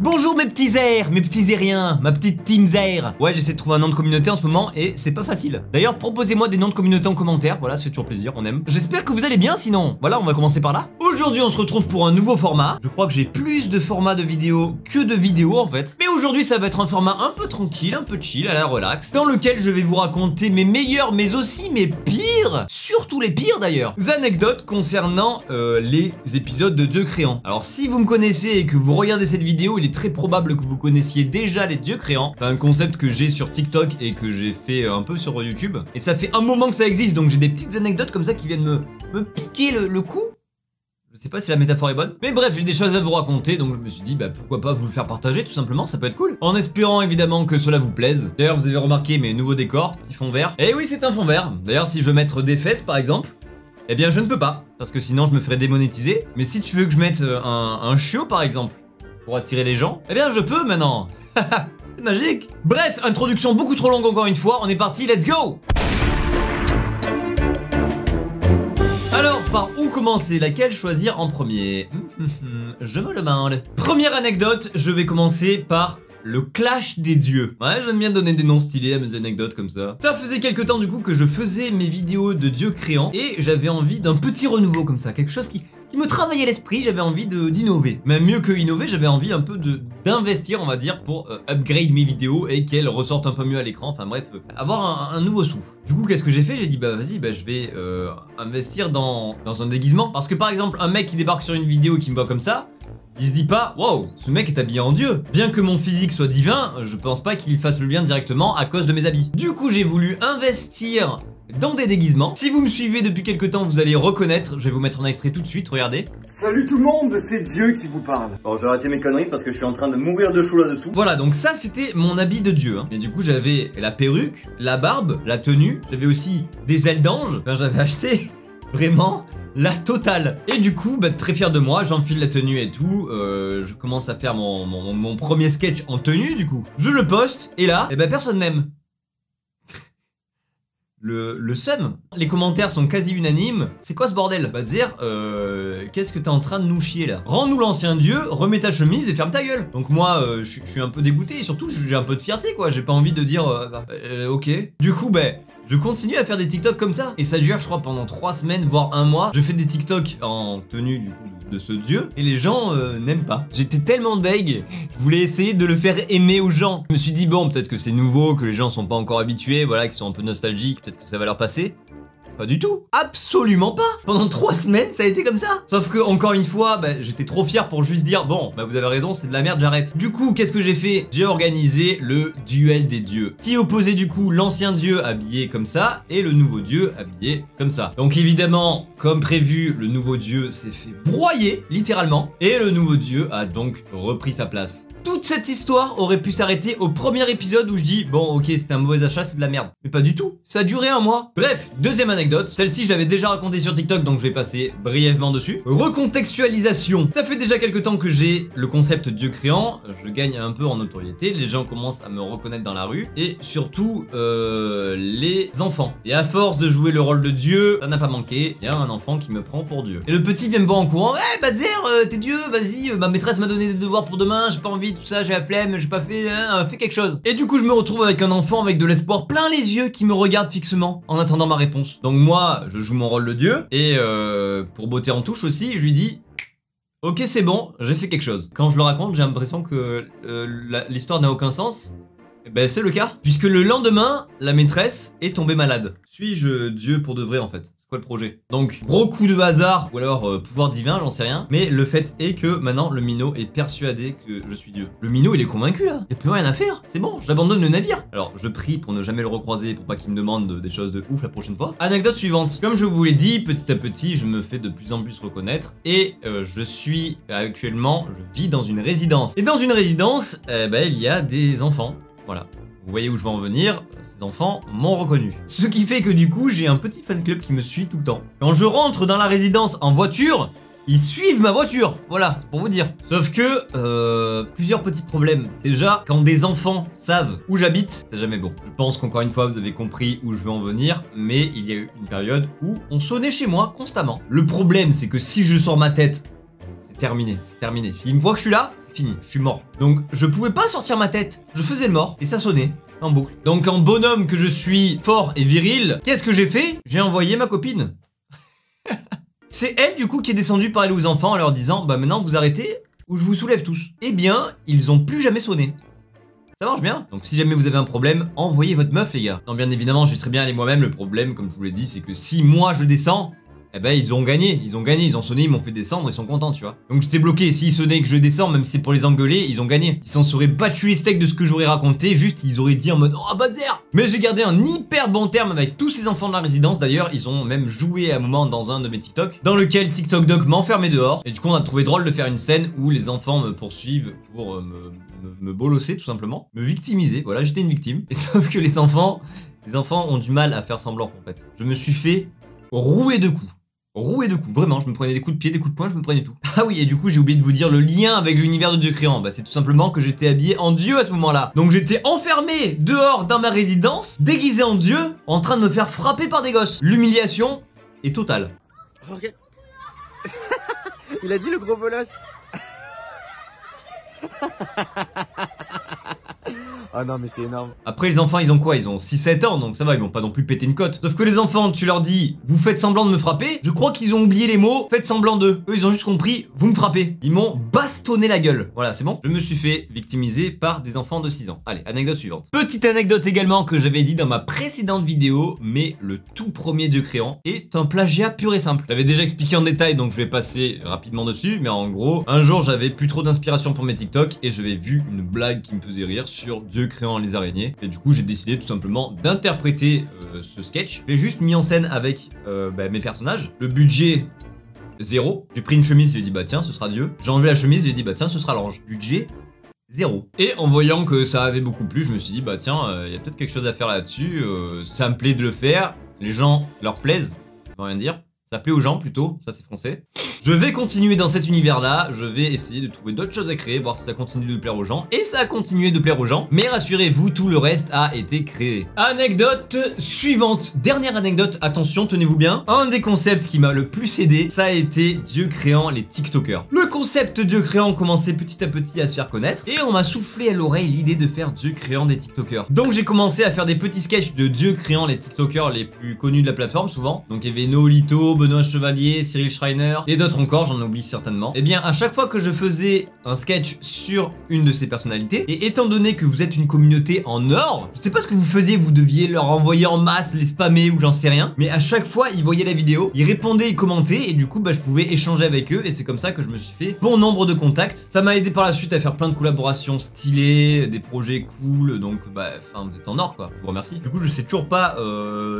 Bonjour mes petits airs, mes petits aériens, ma petite team Zaire. Ouais, j'essaie de trouver un nom de communauté en ce moment et c'est pas facile. D'ailleurs, proposez-moi des noms de communauté en commentaire, voilà, ça fait toujours plaisir, on aime. J'espère que vous allez bien sinon. Voilà, on va commencer par là. Aujourd'hui, on se retrouve pour un nouveau format. Je crois que j'ai plus de formats de vidéos que de vidéos en fait. Mais aujourd'hui, ça va être un format un peu tranquille, un peu chill, à la relax, dans lequel je vais vous raconter mes meilleurs, mais aussi mes pires, surtout les pires d'ailleurs, anecdotes concernant les épisodes de Dieu créant. Alors si vous me connaissez et que vous regardez cette vidéo, il est très probable que vous connaissiez déjà les dieux créants. C'est un concept que j'ai sur TikTok et que j'ai fait un peu sur YouTube. Et ça fait un moment que ça existe, donc j'ai des petites anecdotes comme ça qui viennent me piquer le cou. Je sais pas si la métaphore est bonne. Mais bref, j'ai des choses à vous raconter, donc je me suis dit, bah pourquoi pas vous le faire partager tout simplement, ça peut être cool. En espérant évidemment que cela vous plaise. D'ailleurs, vous avez remarqué mes nouveaux décors, petit fond vert. Et oui, c'est un fond vert. D'ailleurs, si je veux mettre des fesses par exemple, eh bien je ne peux pas, parce que sinon je me ferais démonétiser. Mais si tu veux que je mette un chiot par exemple, pour attirer les gens, eh bien je peux maintenant. C'est magique. Bref, introduction beaucoup trop longue encore une fois, on est parti, let's go. Alors, par où commencer? Laquelle choisir en premier? Je me le demande. Première anecdote, je vais commencer par le clash des dieux. Ouais, j'aime bien donner des noms stylés à mes anecdotes comme ça. Ça faisait quelques temps du coup que je faisais mes vidéos de dieux créants et j'avais envie d'un petit renouveau comme ça, quelque chose qui me travaillait l'esprit, j'avais envie d'innover. Même mieux que innover, j'avais envie un peu d'investir, on va dire, pour upgrade mes vidéos et qu'elles ressortent un peu mieux à l'écran, enfin bref, avoir un nouveau souffle. Du coup, qu'est-ce que j'ai fait? J'ai dit, bah vas-y, bah, je vais investir dans un déguisement. Parce que par exemple, un mec qui débarque sur une vidéo et qui me voit comme ça, il se dit pas, wow, ce mec est habillé en dieu. Bien que mon physique soit divin, je pense pas qu'il fasse le lien directement à cause de mes habits. Du coup, j'ai voulu investir dans des déguisements. Si vous me suivez depuis quelques temps, vous allez reconnaître. Je vais vous mettre un extrait tout de suite, regardez. Salut tout le monde, c'est Dieu qui vous parle. Bon, j'ai arrêté mes conneries parce que je suis en train de mourir de chaud là-dessous. Voilà, donc ça c'était mon habit de dieu. Et du coup, j'avais la perruque, la barbe, la tenue. J'avais aussi des ailes d'ange. Enfin, j'avais acheté vraiment la totale. Et du coup, bah, très fier de moi, j'enfile la tenue et tout. Je commence à faire mon premier sketch en tenue du coup. Je le poste et là, eh ben, personne n'aime. Le seum. Les commentaires sont quasi unanimes. C'est quoi ce bordel? Bah dire, qu'est-ce que t'es en train de nous chier là? Rends-nous l'ancien dieu, remets ta chemise et ferme ta gueule. Donc moi, je suis un peu dégoûté et surtout j'ai un peu de fierté quoi. J'ai pas envie de dire, ok. Du coup, bah, je continue à faire des TikTok comme ça. Et ça dure, je crois, pendant 3 semaines, voire 1 mois. Je fais des TikTok en tenue du coup de ce dieu et les gens n'aiment pas. J'étais tellement deg, je voulais essayer de le faire aimer aux gens. Je me suis dit bon, peut-être que c'est nouveau, que les gens sont pas encore habitués, voilà, qu'ils sont un peu nostalgiques, peut-être que ça va leur passer. Pas du tout, absolument pas. Pendant 3 semaines ça a été comme ça. Sauf que encore une fois, bah, j'étais trop fier pour juste dire bon, bah vous avez raison, c'est de la merde, j'arrête. Du coup, qu'est-ce que j'ai fait? J'ai organisé le duel des dieux, qui opposait du coup l'ancien dieu habillé comme ça et le nouveau dieu habillé comme ça. Donc évidemment, comme prévu, le nouveau dieu s'est fait broyer littéralement et le nouveau dieu a donc repris sa place. Toute cette histoire aurait pu s'arrêter au premier épisode où je dis bon ok c'était un mauvais achat, c'est de la merde. Mais pas du tout, ça a duré 1 mois. Bref, deuxième anecdote, celle-ci je l'avais déjà racontée sur TikTok donc je vais passer brièvement dessus. Recontextualisation. Ça fait déjà quelques temps que j'ai le concept dieu créant, je gagne un peu en notoriété, les gens commencent à me reconnaître dans la rue et surtout les enfants. Et à force de jouer le rôle de dieu, ça n'a pas manqué, il y a un enfant qui me prend pour dieu. Et le petit vient me voir en courant, hey Badzer, t'es dieu, vas-y, ma maîtresse m'a donné des devoirs pour demain, j'ai pas envie tout ça, j'ai la flemme, j'ai pas fait, fais quelque chose. Et du coup je me retrouve avec un enfant avec de l'espoir plein les yeux qui me regarde fixement en attendant ma réponse. Donc moi je joue mon rôle de dieu et pour botter en touche aussi je lui dis ok c'est bon, j'ai fait quelque chose. Quand je le raconte j'ai l'impression que l'histoire n'a aucun sens. Et ben c'est le cas, puisque le lendemain la maîtresse est tombée malade. Suis-je dieu pour de vrai en fait? C'est quoi le projet? Donc gros coup de hasard ou alors pouvoir divin, j'en sais rien. Mais le fait est que maintenant le minot est persuadé que je suis dieu. Le minot il est convaincu là, y'a plus rien à faire, c'est bon, j'abandonne le navire. Alors je prie pour ne jamais le recroiser pour pas qu'il me demande des choses de ouf la prochaine fois. Anecdote suivante, comme je vous l'ai dit, petit à petit je me fais de plus en plus reconnaître et je suis actuellement, je vis dans une résidence. Et dans une résidence, il y a des enfants. Voilà, vous voyez où je veux en venir, ces enfants m'ont reconnu. Ce qui fait que du coup, j'ai un petit fan club qui me suit tout le temps. Quand je rentre dans la résidence en voiture, ils suivent ma voiture, voilà, c'est pour vous dire. Sauf que, plusieurs petits problèmes. Déjà, quand des enfants savent où j'habite, c'est jamais bon. Je pense qu'encore une fois, vous avez compris où je veux en venir, mais il y a eu une période où on sonnait chez moi constamment. Le problème, c'est que si je sors ma tête, c'est terminé, c'est terminé. S'il me voit que je suis là, c'est fini, je suis mort. Donc je pouvais pas sortir ma tête, je faisais le mort et ça sonnait en boucle. Donc en bonhomme que je suis fort et viril, qu'est-ce que j'ai fait? J'ai envoyé ma copine. C'est elle du coup qui est descendue parler aux enfants en leur disant bah maintenant vous arrêtez ou je vous soulève tous. Eh bien, ils ont plus jamais sonné. Ça marche bien. Donc si jamais vous avez un problème, envoyez votre meuf les gars. Non bien évidemment je serais bien allé moi-même. Le problème comme je vous l'ai dit c'est que si moi je descends, eh ben ils ont gagné, ils ont sonné, ils m'ont fait descendre, ils sont contents tu vois. Donc j'étais bloqué, s'ils sonnaient et que je descends, même si c'est pour les engueuler, ils ont gagné. Ils s'en seraient battus les steaks de ce que j'aurais raconté, juste ils auraient dit en mode oh Badzer. Mais j'ai gardé un hyper bon terme avec tous ces enfants de la résidence, d'ailleurs ils ont même joué à un moment dans un de mes TikTok, dans lequel TikTok Doc m'enfermait dehors. Et du coup on a trouvé drôle de faire une scène où les enfants me poursuivent pour me bolosser tout simplement, me victimiser, voilà j'étais une victime. Et sauf que les enfants ont du mal à faire semblant en fait. Je me suis fait rouer de coups. Roué de coups, vraiment, je me prenais des coups de pied, des coups de poing, je me prenais tout. Ah oui, et du coup j'ai oublié de vous dire le lien avec l'univers de Dieu créant, bah c'est tout simplement que j'étais habillé en Dieu à ce moment-là. Donc j'étais enfermé dehors dans ma résidence, déguisé en Dieu, en train de me faire frapper par des gosses. L'humiliation est totale. Ok. Il a dit le gros bolos. Oh non mais c'est énorme. Après les enfants ils ont quoi? Ils ont 6-7 ans donc ça va, ils vont pas non plus péter une cote. Sauf que les enfants tu leur dis vous faites semblant de me frapper, je crois qu'ils ont oublié les mots faites semblant d'eux. Eux ils ont juste compris vous me frappez. Ils m'ont bastonné la gueule. Voilà c'est bon. Je me suis fait victimiser par des enfants de 6 ans. Allez anecdote suivante. Petite anecdote également que j'avais dit dans ma précédente vidéo, mais le tout premier Dieu créant est un plagiat pur et simple. J'avais déjà expliqué en détail donc je vais passer rapidement dessus, mais en gros un jour j'avais plus trop d'inspiration pour mes TikTok et j'avais vu une blague qui me faisait rire sur Dieu créant les araignées et du coup j'ai décidé tout simplement d'interpréter ce sketch. J'ai juste mis en scène avec mes personnages. Le budget 0. J'ai pris une chemise, j'ai dit bah tiens ce sera Dieu. J'ai enlevé la chemise, j'ai dit bah tiens ce sera l'ange. Budget 0. Et en voyant que ça avait beaucoup plu, je me suis dit bah tiens il y a peut-être quelque chose à faire là-dessus. Ça me plaît de le faire. Les gens leur plaisent, ça veut rien dire. Ça plaît aux gens plutôt, ça c'est français. Je vais continuer dans cet univers là, je vais essayer de trouver d'autres choses à créer, voir si ça continue de plaire aux gens. Et ça a continué de plaire aux gens, mais rassurez-vous, tout le reste a été créé. Anecdote suivante, dernière anecdote, attention, tenez-vous bien. Un des concepts qui m'a le plus aidé, ça a été Dieu créant les TikTokers. Le concept Dieu créant commençait petit à petit à se faire connaître, et on m'a soufflé à l'oreille l'idée de faire Dieu créant des TikTokers. Donc j'ai commencé à faire des petits sketchs de Dieu créant les TikTokers les plus connus de la plateforme souvent. Donc il y avait Noolito, Benoît Chevalier, Cyril Schreiner et d'autres encore, j'en oublie certainement. Et bien à chaque fois que je faisais un sketch sur une de ces personnalités, et étant donné que vous êtes une communauté en or, je sais pas ce que vous faisiez, vous deviez leur envoyer en masse, les spammer ou j'en sais rien, mais à chaque fois ils voyaient la vidéo, ils répondaient, ils commentaient et du coup bah je pouvais échanger avec eux et c'est comme ça que je me suis fait bon nombre de contacts. Ça m'a aidé par la suite à faire plein de collaborations stylées, des projets cool, donc bah enfin vous êtes en or quoi, je vous remercie. Du coup je sais toujours pas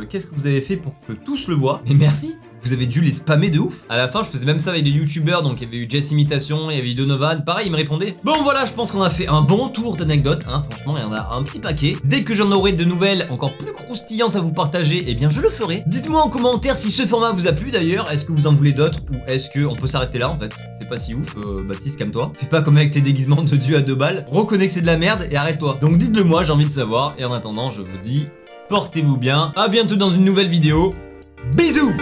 qu'est-ce que vous avez fait pour que tous le voient, mais merci. Vous avez dû les spammer de ouf. À la fin, je faisais même ça avec des youtubeurs, donc il y avait eu Jess Imitation, il y avait eu Donovan, pareil, ils me répondaient. Bon voilà, je pense qu'on a fait un bon tour d'anecdotes, hein, franchement, il y en a un petit paquet. Dès que j'en aurai de nouvelles encore plus croustillantes à vous partager, eh bien je le ferai. Dites-moi en commentaire si ce format vous a plu d'ailleurs, est-ce que vous en voulez d'autres, ou est-ce qu'on peut s'arrêter là en fait? C'est pas si ouf, Baptiste, calme-toi. Fais pas comme avec tes déguisements de Dieu à 2 balles, reconnais que c'est de la merde et arrête-toi. Donc dites-le moi, j'ai envie de savoir, et en attendant, je vous dis, portez-vous bien, à bientôt dans une nouvelle vidéo, bisous.